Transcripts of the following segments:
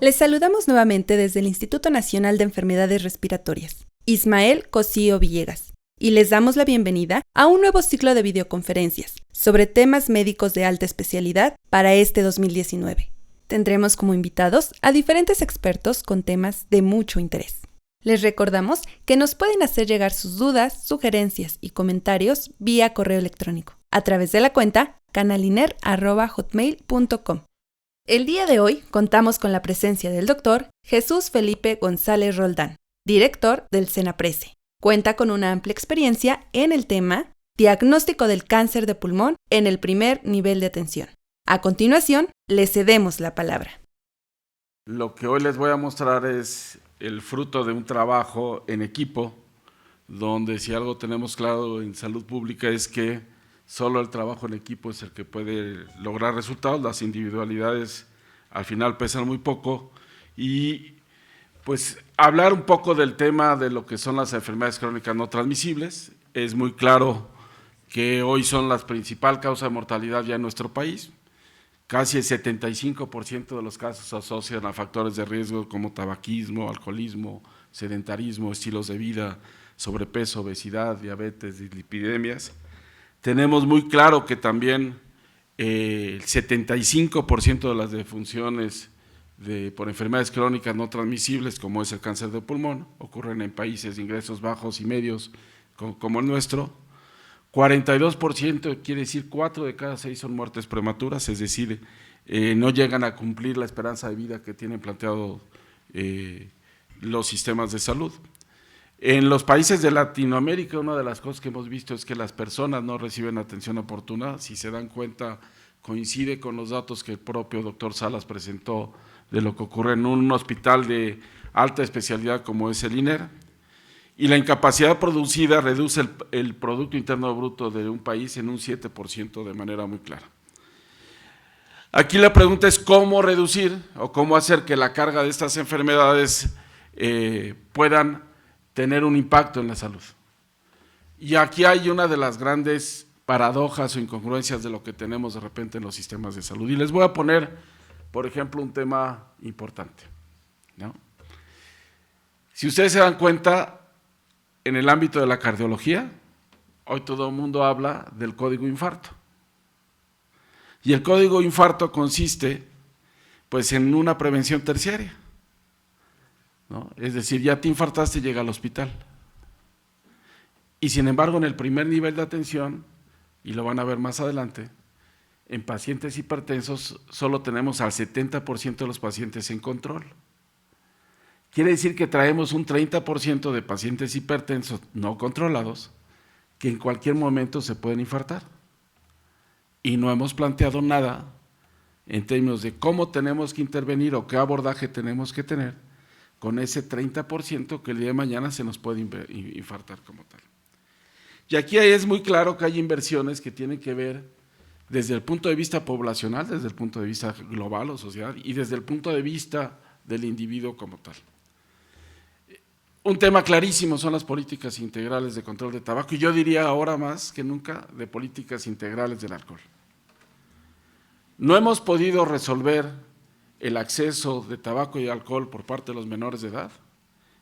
Les saludamos nuevamente desde el Instituto Nacional de Enfermedades Respiratorias, Ismael Cosío Villegas, y les damos la bienvenida a un nuevo ciclo de videoconferencias sobre temas médicos de alta especialidad para este 2019. Tendremos como invitados a diferentes expertos con temas de mucho interés. Les recordamos que nos pueden hacer llegar sus dudas, sugerencias y comentarios vía correo electrónico a través de la cuenta canaliner@hotmail.com. El día de hoy contamos con la presencia del doctor Jesús Felipe González Roldán, director del Senaprece. Cuenta con una amplia experiencia en el tema diagnóstico del cáncer de pulmón en el primer nivel de atención. A continuación, le cedemos la palabra. Lo que hoy les voy a mostrar es el fruto de un trabajo en equipo, donde si algo tenemos claro en salud pública es que solo el trabajo en equipo es el que puede lograr resultados. Las individualidades al final pesan muy poco, y pues hablar un poco del tema de lo que son las enfermedades crónicas no transmisibles. Es muy claro que hoy son la principal causa de mortalidad ya en nuestro país. Casi el 75% de los casos se asocian a factores de riesgo como tabaquismo, alcoholismo, sedentarismo, estilos de vida, sobrepeso, obesidad, diabetes, dislipidemias. Tenemos muy claro que también el 75% de las defunciones por enfermedades crónicas no transmisibles, como es el cáncer de pulmón, ocurren en países de ingresos bajos y medios como el nuestro. 42%, quiere decir 4 de cada 6 son muertes prematuras, es decir, no llegan a cumplir la esperanza de vida que tienen planteado los sistemas de salud. En los países de Latinoamérica, una de las cosas que hemos visto es que las personas no reciben atención oportuna. Si se dan cuenta, coincide con los datos que el propio doctor Salas presentó de lo que ocurre en un hospital de alta especialidad como es el INER. Y la incapacidad producida reduce el Producto Interno Bruto de un país en un 7% de manera muy clara. Aquí la pregunta es cómo reducir o cómo hacer que la carga de estas enfermedades puedan tener un impacto en la salud. Y aquí hay una de las grandes paradojas o incongruencias de lo que tenemos de repente en los sistemas de salud. Y les voy a poner, por ejemplo, un tema importante, ¿no? Si ustedes se dan cuenta, en el ámbito de la cardiología, hoy todo el mundo habla del código infarto. Y el código infarto consiste pues en una prevención terciaria, ¿no? Es decir, ya te infartaste, llega al hospital. Y sin embargo, en el primer nivel de atención, y lo van a ver más adelante, en pacientes hipertensos solo tenemos al 70% de los pacientes en control. Quiere decir que traemos un 30% de pacientes hipertensos no controlados que en cualquier momento se pueden infartar. Y no hemos planteado nada en términos de cómo tenemos que intervenir o qué abordaje tenemos que tener con ese 30% que el día de mañana se nos puede infartar como tal. Y aquí es muy claro que hay inversiones que tienen que ver desde el punto de vista poblacional, desde el punto de vista global o social, y desde el punto de vista del individuo como tal. Un tema clarísimo son las políticas integrales de control de tabaco, y yo diría ahora más que nunca de políticas integrales del alcohol. No hemos podido resolver el acceso de tabaco y alcohol por parte de los menores de edad,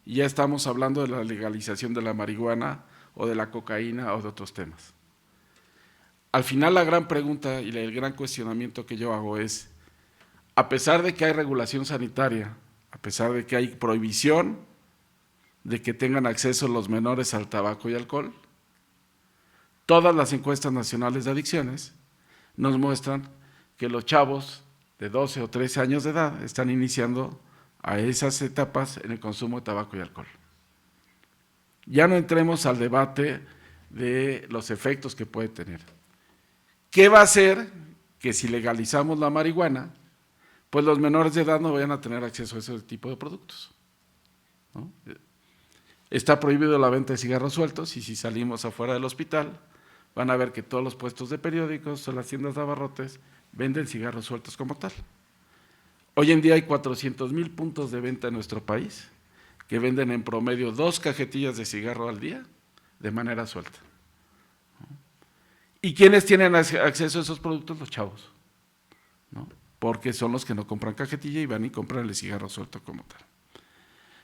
y ya estamos hablando de la legalización de la marihuana o de la cocaína o de otros temas. Al final la gran pregunta y el gran cuestionamiento que yo hago es, a pesar de que hay regulación sanitaria, a pesar de que hay prohibición de que tengan acceso los menores al tabaco y alcohol, todas las encuestas nacionales de adicciones nos muestran que los chavos de 12 o 13 años de edad están iniciando a esas etapas en el consumo de tabaco y alcohol. Ya no entremos al debate de los efectos que puede tener. ¿Qué va a hacer que si legalizamos la marihuana, pues los menores de edad no vayan a tener acceso a ese tipo de productos, ¿no? Está prohibido la venta de cigarros sueltos, y si salimos afuera del hospital, van a ver que todos los puestos de periódicos o las tiendas de abarrotes venden cigarros sueltos como tal. Hoy en día hay 400,000 puntos de venta en nuestro país que venden en promedio 2 cajetillas de cigarro al día de manera suelta. ¿Y quiénes tienen acceso a esos productos? Los chavos, ¿no? porque son los que no compran cajetilla y van y compran el cigarro suelto como tal.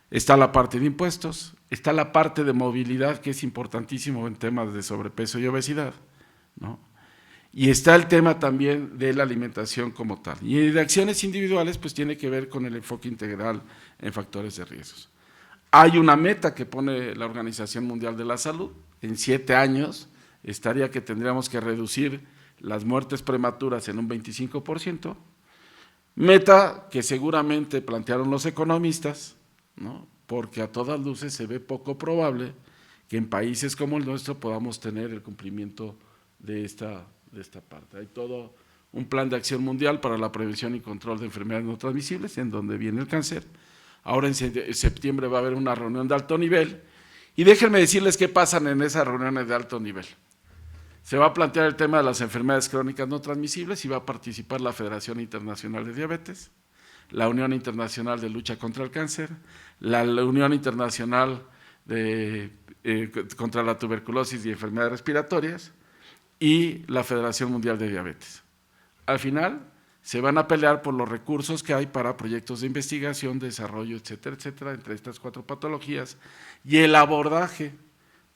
Está la parte de impuestos, está la parte de movilidad, que es importantísimo en temas de sobrepeso y obesidad, ¿no? Y está el tema también de la alimentación como tal. Y de acciones individuales, pues tiene que ver con el enfoque integral en factores de riesgos. Hay una meta que pone la Organización Mundial de la Salud, en 7 años estaría que tendríamos que reducir las muertes prematuras en un 25%, meta que seguramente plantearon los economistas, ¿no? Porque a todas luces se ve poco probable que en países como el nuestro podamos tener el cumplimiento de esta parte. Hay todo un plan de acción mundial para la prevención y control de enfermedades no transmisibles, en donde viene el cáncer. Ahora en septiembre va a haber una reunión de alto nivel, y déjenme decirles qué pasan en esas reuniones de alto nivel. Se va a plantear el tema de las enfermedades crónicas no transmisibles y va a participar la Federación Internacional de Diabetes, la Unión Internacional de Lucha contra el Cáncer, la Unión Internacional contra la Tuberculosis y Enfermedades Respiratorias y la Federación Mundial de Diabetes. Al final se van a pelear por los recursos que hay para proyectos de investigación, desarrollo, etcétera, etcétera, entre estas 4 patologías, y el abordaje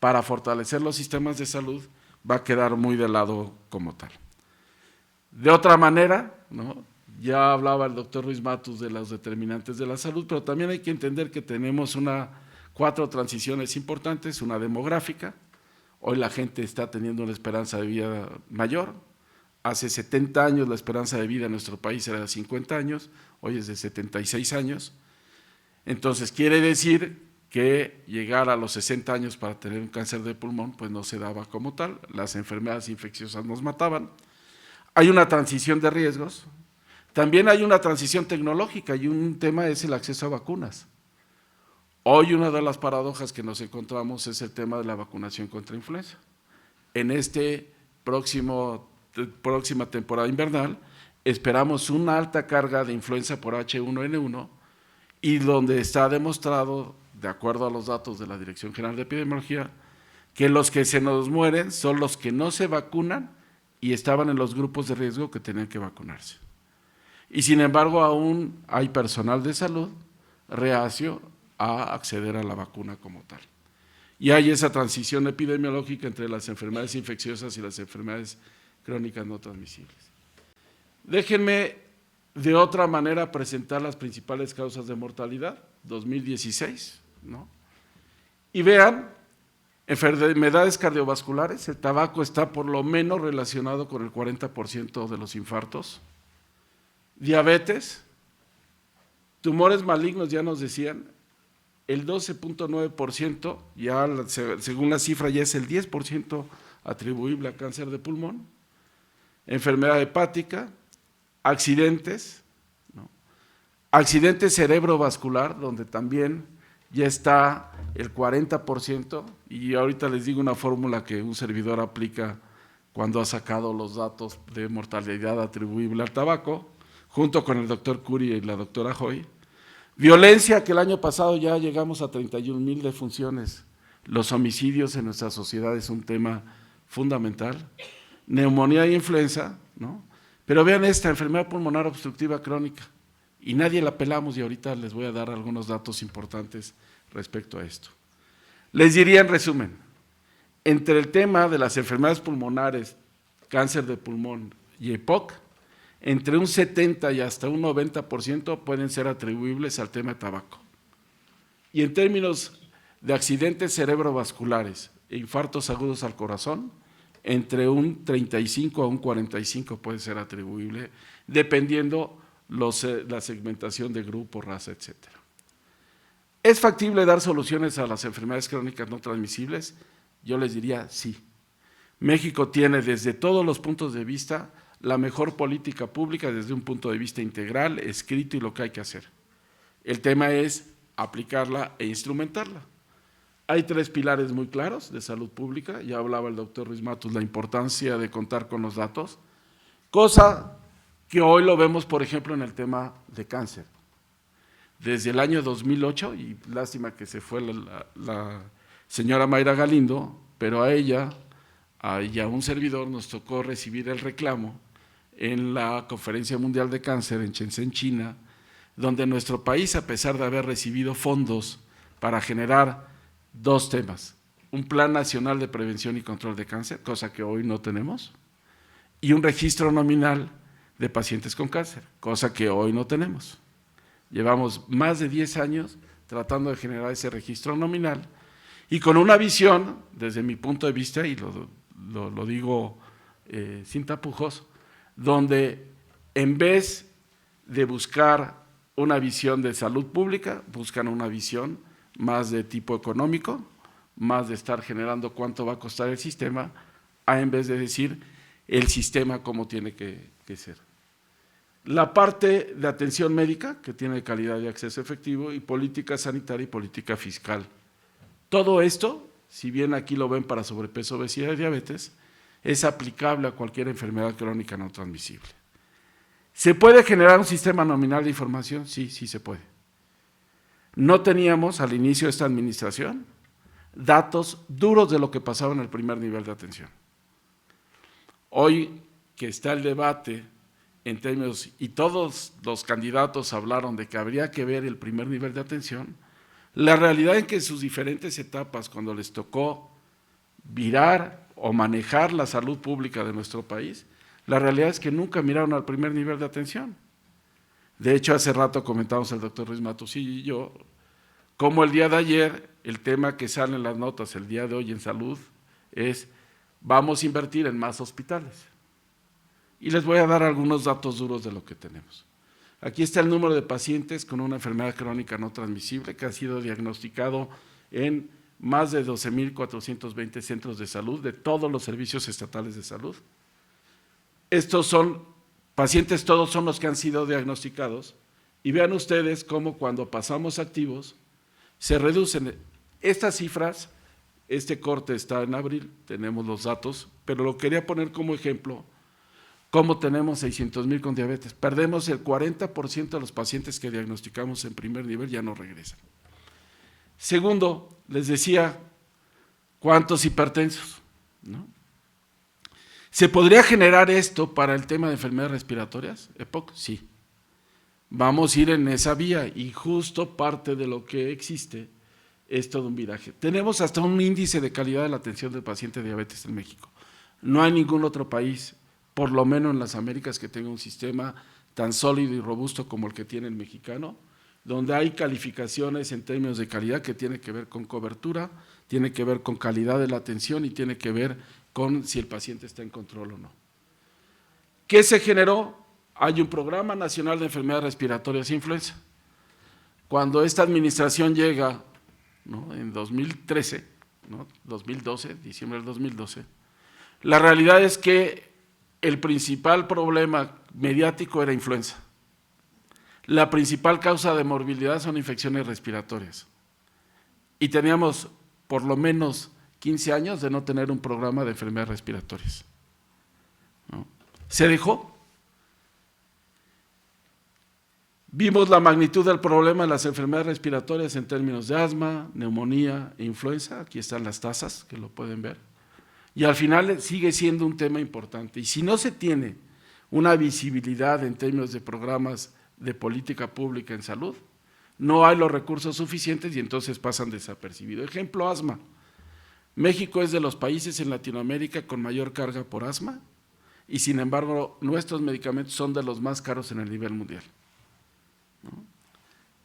para fortalecer los sistemas de salud va a quedar muy de lado como tal. De otra manera, ¿no? Ya hablaba el doctor Ruiz Matus de los determinantes de la salud, pero también hay que entender que tenemos 4 transiciones importantes, una demográfica. Hoy la gente está teniendo una esperanza de vida mayor. Hace 70 años la esperanza de vida en nuestro país era de 50 años, hoy es de 76 años. Entonces quiere decir que llegar a los 60 años para tener un cáncer de pulmón pues no se daba como tal, las enfermedades infecciosas nos mataban. Hay una transición de riesgos, también hay una transición tecnológica, y un tema es el acceso a vacunas. Hoy una de las paradojas que nos encontramos es el tema de la vacunación contra influenza. En próxima temporada invernal esperamos una alta carga de influenza por H1N1, y donde está demostrado, de acuerdo a los datos de la Dirección General de Epidemiología, que los que se nos mueren son los que no se vacunan y estaban en los grupos de riesgo que tenían que vacunarse. Y sin embargo aún hay personal de salud reacio a acceder a la vacuna como tal. Y hay esa transición epidemiológica entre las enfermedades infecciosas y las enfermedades crónicas no transmisibles. Déjenme de otra manera presentar las principales causas de mortalidad, 2016, ¿no? Y vean, enfermedades cardiovasculares, el tabaco está por lo menos relacionado con el 40% de los infartos. Diabetes, tumores malignos, ya nos decían, el 12.9%, ya según la cifra ya es el 10% atribuible a cáncer de pulmón. Enfermedad hepática, accidentes, ¿no? Accidente cerebrovascular, donde también ya está el 40%, y ahorita les digo una fórmula que un servidor aplica cuando ha sacado los datos de mortalidad atribuible al tabaco, junto con el doctor Curie y la doctora Hoy. Violencia, que el año pasado ya llegamos a 31,000 defunciones. Los homicidios en nuestra sociedad es un tema fundamental. Neumonía y influenza, ¿no? Pero vean esta enfermedad pulmonar obstructiva crónica, y nadie la pelamos, y ahorita les voy a dar algunos datos importantes respecto a esto. Les diría en resumen, entre el tema de las enfermedades pulmonares, cáncer de pulmón y EPOC, entre un 70 y hasta un 90% pueden ser atribuibles al tema de tabaco. Y en términos de accidentes cerebrovasculares e infartos agudos al corazón, entre un 35 a un 45 puede ser atribuible, dependiendo la segmentación de grupo, raza, etcétera. ¿Es factible dar soluciones a las enfermedades crónicas no transmisibles? Yo les diría sí. México tiene desde todos los puntos de vista la mejor política pública desde un punto de vista integral, escrito y lo que hay que hacer. El tema es aplicarla e instrumentarla. Hay 3 pilares muy claros de salud pública, ya hablaba el doctor Ruiz Matus, la importancia de contar con los datos, cosa que hoy lo vemos, por ejemplo, en el tema de cáncer. Desde el año 2008, y lástima que se fue la señora Mayra Galindo, pero a ella y a un servidor nos tocó recibir el reclamo en la Conferencia Mundial de Cáncer en Shenzhen, China, donde nuestro país, a pesar de haber recibido fondos para generar dos temas, un Plan Nacional de Prevención y Control de Cáncer, cosa que hoy no tenemos, y un registro nominal de pacientes con cáncer, cosa que hoy no tenemos. Llevamos más de 10 años tratando de generar ese registro nominal y con una visión, desde mi punto de vista, y lo digo sin tapujos, donde en vez de buscar una visión de salud pública, buscan una visión más de tipo económico, más de estar generando cuánto va a costar el sistema, en vez de decir el sistema cómo tiene que ser. La parte de atención médica, que tiene calidad y acceso efectivo, y política sanitaria y política fiscal. Todo esto, si bien aquí lo ven para sobrepeso, obesidad y diabetes, es aplicable a cualquier enfermedad crónica no transmisible. ¿Se puede generar un sistema nominal de información? Sí, sí se puede. No teníamos al inicio de esta administración datos duros de lo que pasaba en el primer nivel de atención. Hoy que está el debate en términos, y todos los candidatos hablaron de que habría que ver el primer nivel de atención, la realidad es que en sus diferentes etapas, cuando les tocó virar o manejar la salud pública de nuestro país, la realidad es que nunca miraron al primer nivel de atención. De hecho, hace rato comentamos el doctor Ruiz Matusí y yo, como el día de ayer, el tema que sale en las notas el día de hoy en salud es, vamos a invertir en más hospitales. Y les voy a dar algunos datos duros de lo que tenemos. Aquí está el número de pacientes con una enfermedad crónica no transmisible que ha sido diagnosticado en más de 12,420 centros de salud de todos los servicios estatales de salud. Estos son pacientes, todos son los que han sido diagnosticados, y vean ustedes cómo cuando pasamos activos se reducen estas cifras. Este corte está en abril, tenemos los datos, pero lo quería poner como ejemplo. ¿Cómo tenemos 600,000 con diabetes? Perdemos el 40% de los pacientes que diagnosticamos en primer nivel, ya no regresan. Segundo, les decía, ¿cuántos hipertensos? ¿No? ¿Se podría generar esto para el tema de enfermedades respiratorias? ¿EPOC? Sí. Vamos a ir en esa vía y justo parte de lo que existe es todo un viraje. Tenemos hasta un índice de calidad de la atención del paciente de diabetes en México. No hay ningún otro país, por lo menos en las Américas, que tenga un sistema tan sólido y robusto como el que tiene el mexicano, donde hay calificaciones en términos de calidad que tiene que ver con cobertura, tiene que ver con calidad de la atención y tiene que ver con si el paciente está en control o no. ¿Qué se generó? Hay un Programa Nacional de Enfermedades Respiratorias e Influenza. Cuando esta administración llega, ¿no?, en 2013, ¿no?, 2012, diciembre del 2012, la realidad es que el principal problema mediático era influenza. La principal causa de morbilidad son infecciones respiratorias. Y teníamos por lo menos 15 años de no tener un programa de enfermedades respiratorias, ¿no? Se dejó. Vimos la magnitud del problema de las enfermedades respiratorias en términos de asma, neumonía e influenza. Aquí están las tasas, que lo pueden ver. Y al final sigue siendo un tema importante. Y si no se tiene una visibilidad en términos de programas de política pública en salud, no hay los recursos suficientes y entonces pasan desapercibidos. Ejemplo, asma. México es de los países en Latinoamérica con mayor carga por asma y sin embargo nuestros medicamentos son de los más caros en el nivel mundial, ¿no?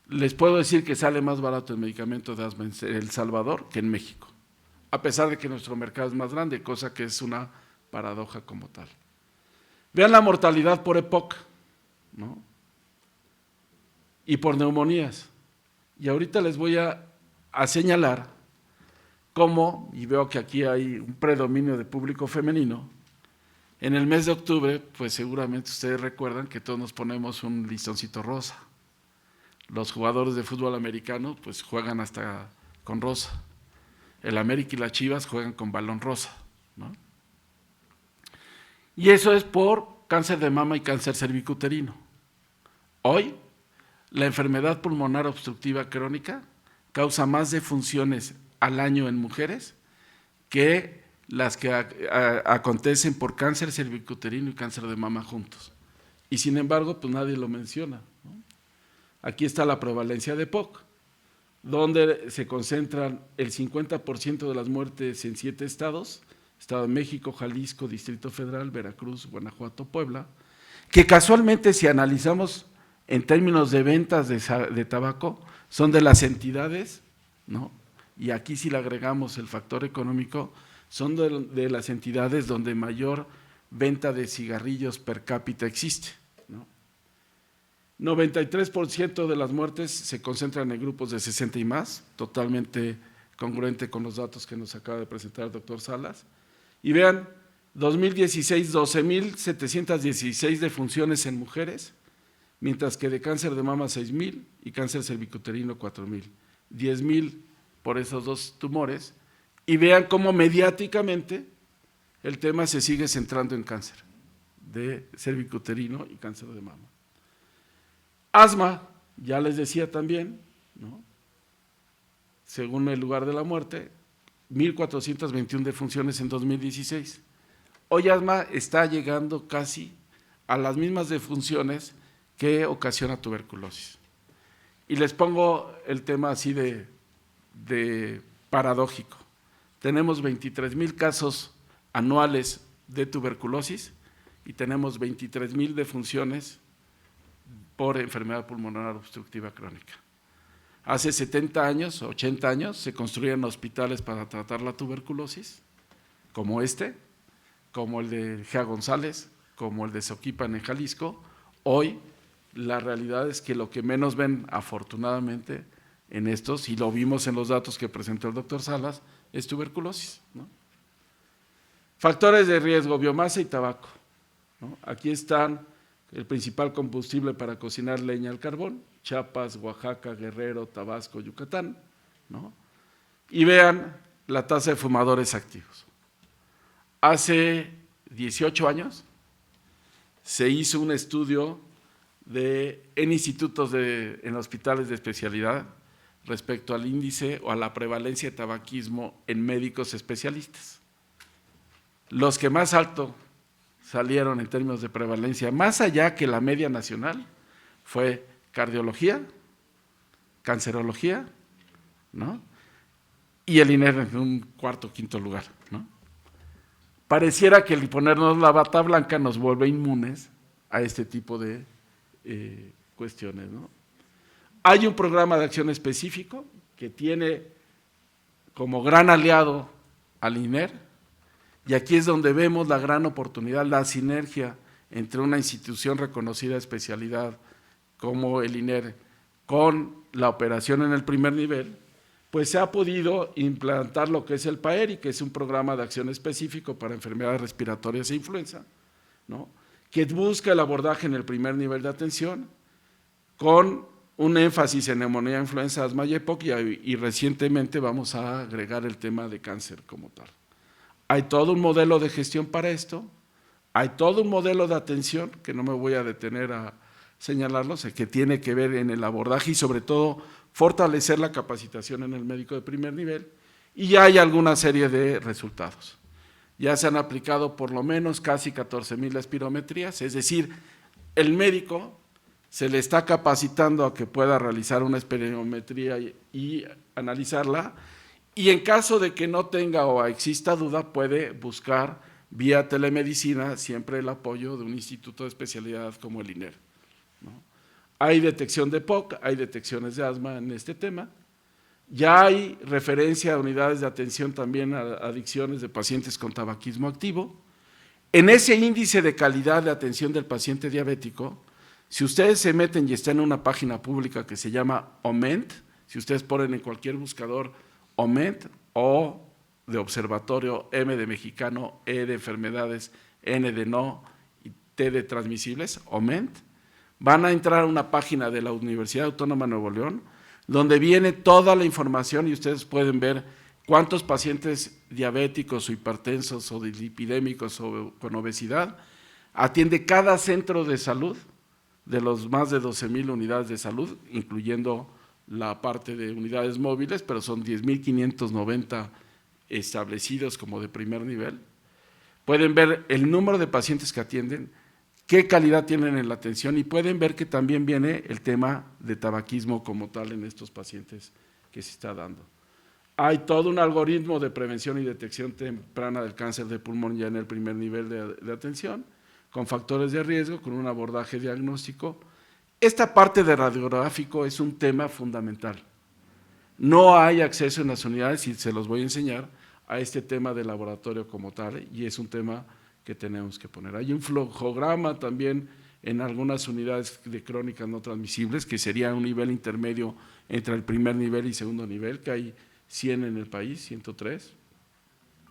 Les puedo decir que sale más barato el medicamento de asma en El Salvador que en México, a pesar de que nuestro mercado es más grande, cosa que es una paradoja como tal. Vean la mortalidad por EPOC, ¿no?, y por neumonías. Y ahorita les voy a señalar cómo, y veo que aquí hay un predominio de público femenino, en el mes de octubre, pues seguramente ustedes recuerdan que todos nos ponemos un listoncito rosa. Los jugadores de fútbol americano pues juegan hasta con rosa. El América y las Chivas juegan con balón rosa, ¿no? Y eso es por cáncer de mama y cáncer cervicuterino. Hoy, la enfermedad pulmonar obstructiva crónica causa más defunciones al año en mujeres que las que acontecen por cáncer cervicuterino y cáncer de mama juntos. Y sin embargo, pues nadie lo menciona, ¿no? Aquí está la prevalencia de POC, donde se concentran el 50% de las muertes en 7 estados, Estado de México, Jalisco, Distrito Federal, Veracruz, Guanajuato, Puebla, que casualmente si analizamos en términos de ventas de tabaco, son de las entidades, ¿no? Y aquí si le agregamos el factor económico, son de las entidades donde mayor venta de cigarrillos per cápita existe, ¿no? 93% de las muertes se concentran en grupos de 60 y más, totalmente congruente con los datos que nos acaba de presentar el doctor Salas. Y vean, 2016, 12,716 defunciones en mujeres, mientras que de cáncer de mama 6,000 y cáncer cervicuterino 4,000, 10,000 por esos dos tumores, y vean cómo mediáticamente el tema se sigue centrando en cáncer de cervicuterino y cáncer de mama. Asma, ya les decía también, ¿no? Según el lugar de la muerte, 1,421 defunciones en 2016. Hoy asma está llegando casi a las mismas defunciones que ocasiona tuberculosis. Y les pongo el tema así de paradójico. Tenemos 23,000 casos anuales de tuberculosis y tenemos 23,000 defunciones por enfermedad pulmonar obstructiva crónica. Hace 70 años, 80 años, se construían hospitales para tratar la tuberculosis, como como el de Gea González, como el de Soquipan en Jalisco. Hoy la realidad es que lo que menos ven, afortunadamente, en estos, y lo vimos en los datos que presentó el doctor Salas, es tuberculosis, ¿no? Factores de riesgo, biomasa y tabaco, ¿no? Aquí están el principal combustible para cocinar leña al carbón, Chiapas, Oaxaca, Guerrero, Tabasco, Yucatán, ¿no? Y vean la tasa de fumadores activos. Hace 18 años se hizo un estudio en institutos en hospitales de especialidad respecto al índice o a la prevalencia de tabaquismo en médicos especialistas. Los que más alto salieron en términos de prevalencia, más allá que la media nacional, fue cardiología, cancerología, ¿no? Y el INER en un cuarto o quinto lugar, ¿no? Pareciera que el ponernos la bata blanca nos vuelve inmunes a este tipo de cuestiones, ¿no? Hay un programa de acción específico que tiene como gran aliado al INER, y aquí es donde vemos la gran oportunidad, la sinergia entre una institución reconocida de especialidad como el INER con la operación en el primer nivel, pues se ha podido implantar lo que es el PAERI, que es un programa de acción específico para enfermedades respiratorias e influenza, ¿no? Que busca el abordaje en el primer nivel de atención con un énfasis en neumonía, influenza, asma y EPOC, y recientemente vamos a agregar el tema de cáncer como tal. Hay todo un modelo de gestión para esto, hay todo un modelo de atención, que no me voy a detener a señalarlos, que tiene que ver en el abordaje y sobre todo fortalecer la capacitación en el médico de primer nivel, y ya hay alguna serie de resultados. Ya se han aplicado por lo menos casi 14,000 espirometrías, es decir, el médico se le está capacitando a que pueda realizar una espirometría y analizarla, y en caso de que no tenga o exista duda, puede buscar vía telemedicina siempre el apoyo de un instituto de especialidad como el INER, ¿no? Hay detección de POC, hay detecciones de asma en este tema, ya hay referencia a unidades de atención también a adicciones de pacientes con tabaquismo activo. En ese índice de calidad de atención del paciente diabético, si ustedes se meten y están en una página pública que se llama OMENT, si ustedes ponen en cualquier buscador OMENT, O de observatorio, M de mexicano, E de enfermedades, N de no y T de transmisibles, OMENT, van a entrar a una página de la Universidad Autónoma de Nuevo León, donde viene toda la información y ustedes pueden ver cuántos pacientes diabéticos o hipertensos o dislipidémicos o con obesidad atiende cada centro de salud de los más de 12,000 unidades de salud, incluyendo la parte de unidades móviles, pero son 10,590 establecidos como de primer nivel, pueden ver el número de pacientes que atienden, qué calidad tienen en la atención y pueden ver que también viene el tema de tabaquismo como tal en estos pacientes que se está dando. Hay todo un algoritmo de prevención y detección temprana del cáncer de pulmón ya en el primer nivel de atención, con factores de riesgo, con un abordaje diagnóstico. Esta parte de radiográfico es un tema fundamental. No hay acceso en las unidades, y se los voy a enseñar, a este tema de laboratorio como tal, y es un tema que tenemos que poner. Hay un flujograma también en algunas unidades de crónicas no transmisibles, que sería un nivel intermedio entre el primer nivel y segundo nivel, que hay 100 en el país, 103,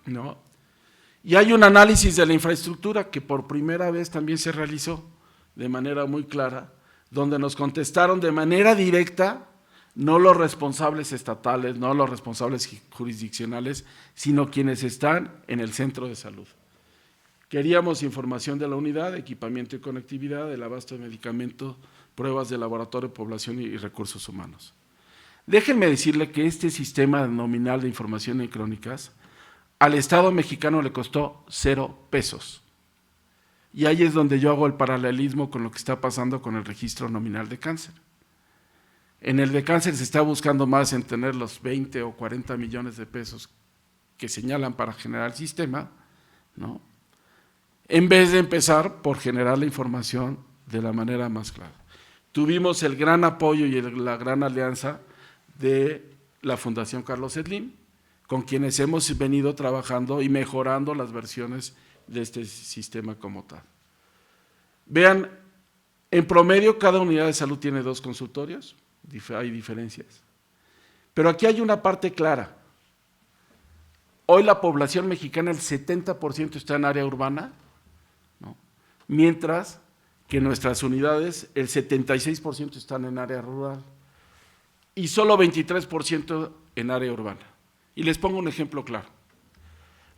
¿no? Y hay un análisis de la infraestructura que por primera vez también se realizó de manera muy clara, donde nos contestaron de manera directa, no los responsables estatales, no los responsables jurisdiccionales, sino quienes están en el centro de salud. Queríamos información de la unidad, equipamiento y conectividad, el abasto de medicamentos, pruebas de laboratorio, población y recursos humanos. Déjenme decirle que este sistema nominal de información en crónicas al Estado mexicano le costó 0 pesos. Y ahí es donde yo hago el paralelismo con lo que está pasando con el registro nominal de cáncer. En el de cáncer se está buscando más en tener los 20 o 40 millones de pesos que señalan para generar el sistema, ¿no? En vez de empezar por generar la información de la manera más clara. Tuvimos el gran apoyo y la gran alianza de la Fundación Carlos Slim, con quienes hemos venido trabajando y mejorando las versiones de este sistema como tal. Vean, en promedio cada unidad de salud tiene 2 consultorios, hay diferencias. Pero aquí hay una parte clara. Hoy la población mexicana, el 70% está en área urbana, ¿no? Mientras que nuestras unidades, el 76% están en área rural y solo 23% en área urbana. Y les pongo un ejemplo claro.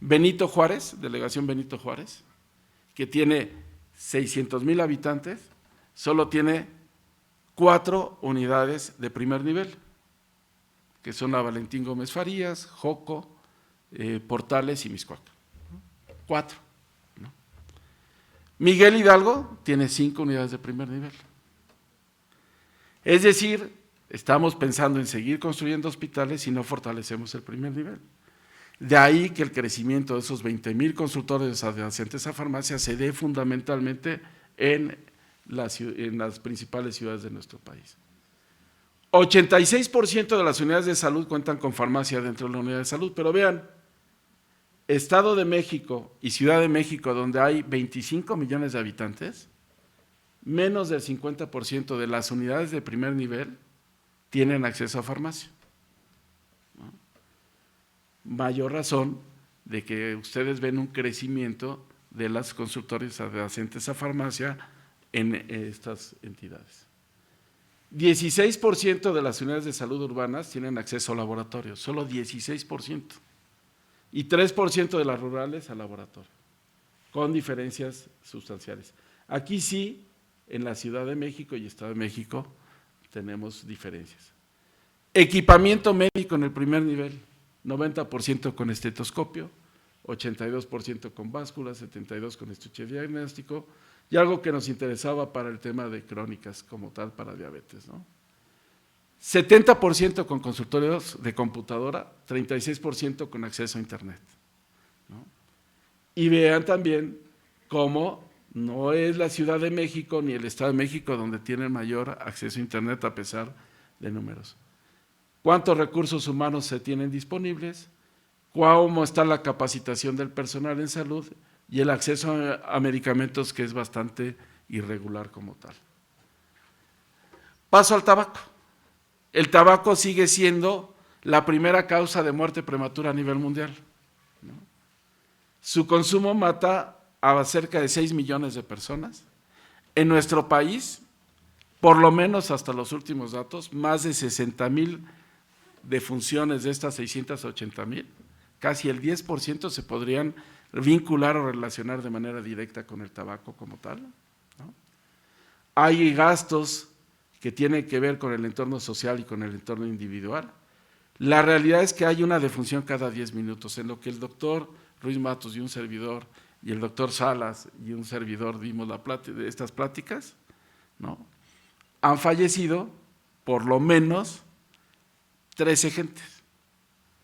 Benito Juárez, delegación Benito Juárez, que tiene 600,000 habitantes, solo tiene 4 unidades de primer nivel, que son la Valentín Gómez Farías, Joco, Portales y Mixcoac. 4. ¿No? Miguel Hidalgo tiene 5 unidades de primer nivel. Es decir, estamos pensando en seguir construyendo hospitales si no fortalecemos el primer nivel. De ahí que el crecimiento de esos 20,000 consultores adyacentes a farmacia se dé fundamentalmente en las principales ciudades de nuestro país. 86% de las unidades de salud cuentan con farmacia dentro de la unidad de salud, pero vean, Estado de México y Ciudad de México, donde hay 25 millones de habitantes, menos del 50% de las unidades de primer nivel tienen acceso a farmacia. ¿No? Mayor razón de que ustedes ven un crecimiento de las consultorias adyacentes a farmacia en estas entidades. 16% de las unidades de salud urbanas tienen acceso a laboratorios, solo 16%, y 3% de las rurales a laboratorio, con diferencias sustanciales. Aquí sí, en la Ciudad de México y Estado de México, tenemos diferencias. Equipamiento médico en el primer nivel, 90% con estetoscopio, 82% con báscula, 72% con estuche diagnóstico, y algo que nos interesaba para el tema de crónicas como tal para diabetes, ¿no? 70% con consultorios de computadora, 36% con acceso a internet, ¿no? Y vean también cómo no es la Ciudad de México ni el Estado de México donde tienen mayor acceso a internet a pesar de números. ¿Cuántos recursos humanos se tienen disponibles? ¿Cómo está la capacitación del personal en salud? Y el acceso a medicamentos, que es bastante irregular como tal. Paso al tabaco. El tabaco sigue siendo la primera causa de muerte prematura a nivel mundial, ¿no? Su consumo mata a cerca de 6 millones de personas. En nuestro país, por lo menos hasta los últimos datos, más de 60,000 defunciones de estas 680,000, casi el 10% se podrían vincular o relacionar de manera directa con el tabaco como tal, ¿no? Hay gastos que tienen que ver con el entorno social y con el entorno individual. La realidad es que hay una defunción cada 10 minutos, en lo que el doctor Ruiz Matos y un servidor, y el doctor Salas y un servidor dimos estas pláticas, ¿no? Han fallecido por lo menos 13 gentes,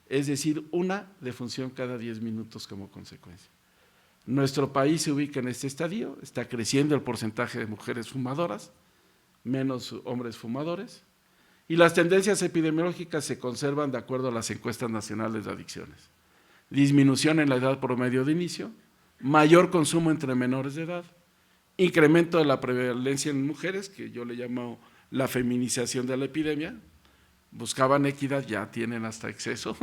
es decir, una defunción cada 10 minutos como consecuencia. Nuestro país se ubica en este estadio, está creciendo el porcentaje de mujeres fumadoras, menos hombres fumadores, y las tendencias epidemiológicas se conservan de acuerdo a las encuestas nacionales de adicciones. Disminución en la edad promedio de inicio, mayor consumo entre menores de edad, incremento de la prevalencia en mujeres, que yo le llamo la feminización de la epidemia. Buscaban equidad, ya tienen hasta exceso,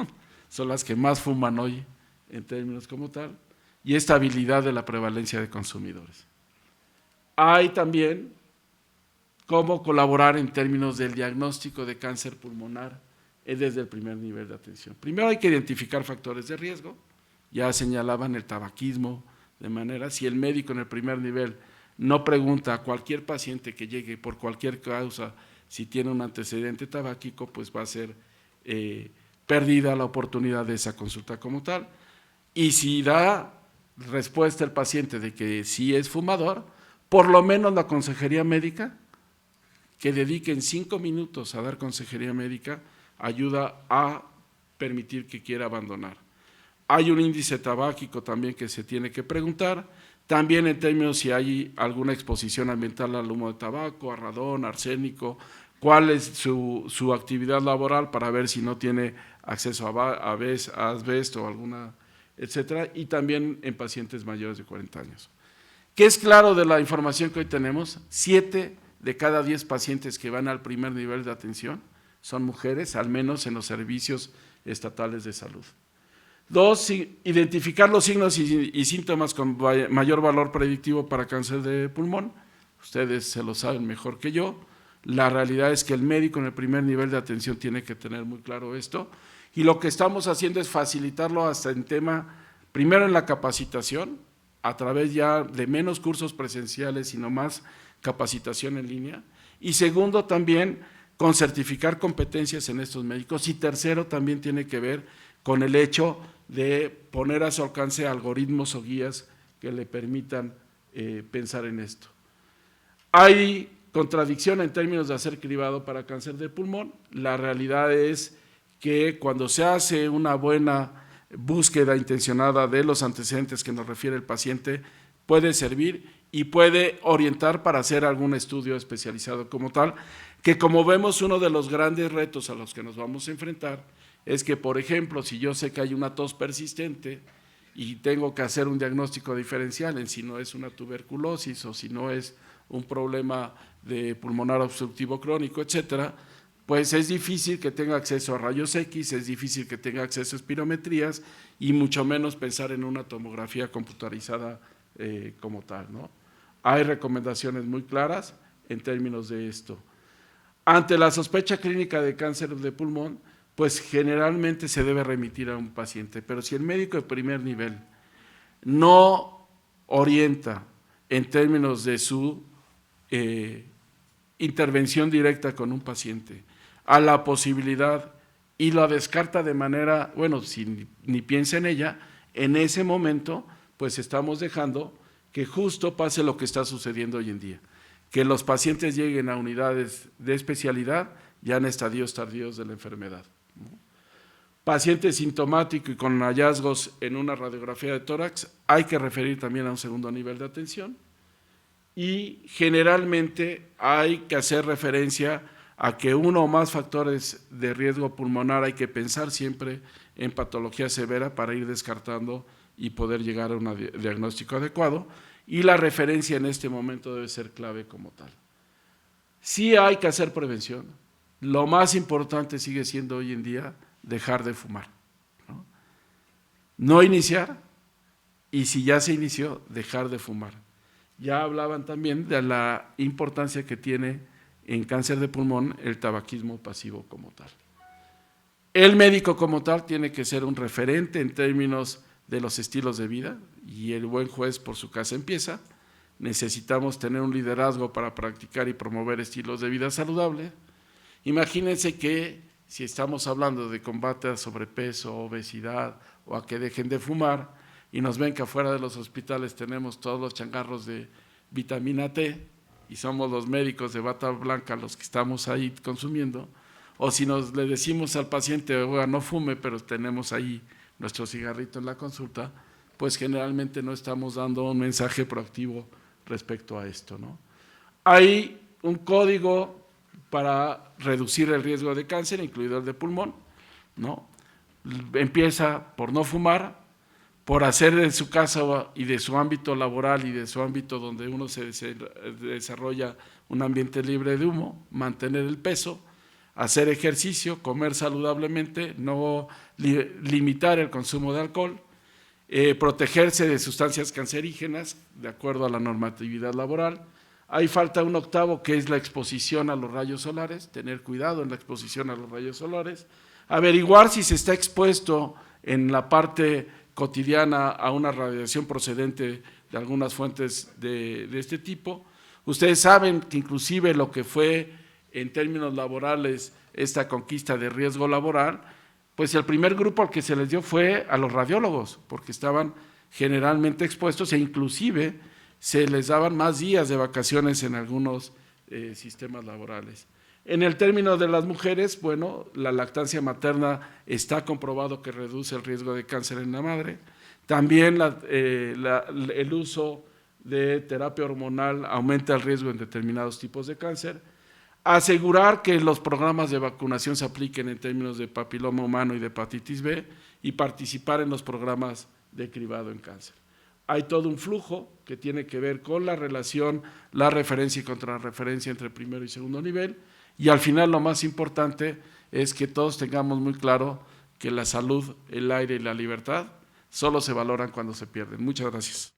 son las que más fuman hoy en términos como tal, y estabilidad de la prevalencia de consumidores. Hay también cómo colaborar en términos del diagnóstico de cáncer pulmonar desde el primer nivel de atención. Primero hay que identificar factores de riesgo, ya señalaban el tabaquismo, de manera, si el médico en el primer nivel no pregunta a cualquier paciente que llegue por cualquier causa si tiene un antecedente tabáquico, pues va a ser perdida la oportunidad de esa consulta como tal. Y si da respuesta el paciente de que sí es fumador, por lo menos la consejería médica, que dediquen 5 minutos a dar consejería médica, ayuda a permitir que quiera abandonar. Hay un índice tabáquico también que se tiene que preguntar, también en términos si hay alguna exposición ambiental al humo de tabaco, a radón, arsénico, cuál es su actividad laboral para ver si no tiene acceso a asbesto o alguna, etcétera, y también en pacientes mayores de 40 años. ¿Qué es claro de la información que hoy tenemos? 7 de cada 10 pacientes que van al primer nivel de atención son mujeres, al menos en los servicios estatales de salud. 2, identificar los signos y síntomas con mayor valor predictivo para cáncer de pulmón. Ustedes se lo saben mejor que yo. La realidad es que el médico en el primer nivel de atención tiene que tener muy claro esto. Y lo que estamos haciendo es facilitarlo hasta en tema, primero en la capacitación, a través ya de menos cursos presenciales, sino más capacitación en línea. Y segundo, también con certificar competencias en estos médicos. Y tercero, también tiene que ver con el hecho de poner a su alcance algoritmos o guías que le permitan pensar en esto. Hay contradicción en términos de hacer cribado para cáncer de pulmón. La realidad es que cuando se hace una buena búsqueda intencionada de los antecedentes que nos refiere el paciente, puede servir y puede orientar para hacer algún estudio especializado como tal, que como vemos uno de los grandes retos a los que nos vamos a enfrentar es que, por ejemplo, si yo sé que hay una tos persistente y tengo que hacer un diagnóstico diferencial en si no es una tuberculosis o si no es un problema de pulmonar obstructivo crónico, etcétera, pues es difícil que tenga acceso a rayos X, es difícil que tenga acceso a espirometrías y mucho menos pensar en una tomografía computarizada como tal, ¿no? Hay recomendaciones muy claras en términos de esto. Ante la sospecha clínica de cáncer de pulmón, pues generalmente se debe remitir a un paciente, pero si el médico de primer nivel no orienta en términos de su intervención directa con un paciente a la posibilidad y la descarta de manera, bueno, si ni piensa en ella, en ese momento pues estamos dejando que justo pase lo que está sucediendo hoy en día, que los pacientes lleguen a unidades de especialidad ya en estadios tardíos de la enfermedad. Paciente sintomático y con hallazgos en una radiografía de tórax, hay que referir también a un segundo nivel de atención y generalmente hay que hacer referencia a que uno o más factores de riesgo pulmonar hay que pensar siempre en patología severa para ir descartando y poder llegar a un diagnóstico adecuado, y la referencia en este momento debe ser clave como tal. Sí hay que hacer prevención, lo más importante sigue siendo hoy en día dejar de fumar, no iniciar, y si ya se inició, dejar de fumar. Ya hablaban también de la importancia que tiene en cáncer de pulmón el tabaquismo pasivo como tal. El médico como tal tiene que ser un referente en términos de los estilos de vida, y el buen juez por su casa empieza. Necesitamos tener un liderazgo para practicar y promover estilos de vida saludables. Imagínense que si estamos hablando de combate a sobrepeso, obesidad o a que dejen de fumar, y nos ven que afuera de los hospitales tenemos todos los changarros de vitamina T y somos los médicos de bata blanca los que estamos ahí consumiendo, o si le decimos al paciente, oiga, no fume, pero tenemos ahí nuestro cigarrito en la consulta, pues generalmente no estamos dando un mensaje proactivo respecto a esto, ¿no? Hay un código para reducir el riesgo de cáncer, incluido el de pulmón, ¿no? Empieza por no fumar, por hacer de su casa y de su ámbito laboral y de su ámbito donde uno se desarrolla un ambiente libre de humo, mantener el peso, hacer ejercicio, comer saludablemente, no limitar el consumo de alcohol, protegerse de sustancias cancerígenas de acuerdo a la normatividad laboral. Ahí falta un octavo, que es la exposición a los rayos solares, tener cuidado en la exposición a los rayos solares, averiguar si se está expuesto en la parte cotidiana a una radiación procedente de algunas fuentes de este tipo. Ustedes saben que inclusive lo que fue en términos laborales esta conquista de riesgo laboral, pues el primer grupo al que se les dio fue a los radiólogos, porque estaban generalmente expuestos e inclusive se les daban más días de vacaciones en algunos sistemas laborales. En el término de las mujeres, bueno, la lactancia materna está comprobado que reduce el riesgo de cáncer en la madre. También el uso de terapia hormonal aumenta el riesgo en determinados tipos de cáncer. Asegurar que los programas de vacunación se apliquen en términos de papiloma humano y de hepatitis B y participar en los programas de cribado en cáncer. Hay todo un flujo que tiene que ver con la relación, la referencia y contrarreferencia entre primero y segundo nivel, y al final lo más importante es que todos tengamos muy claro que la salud, el aire y la libertad solo se valoran cuando se pierden. Muchas gracias.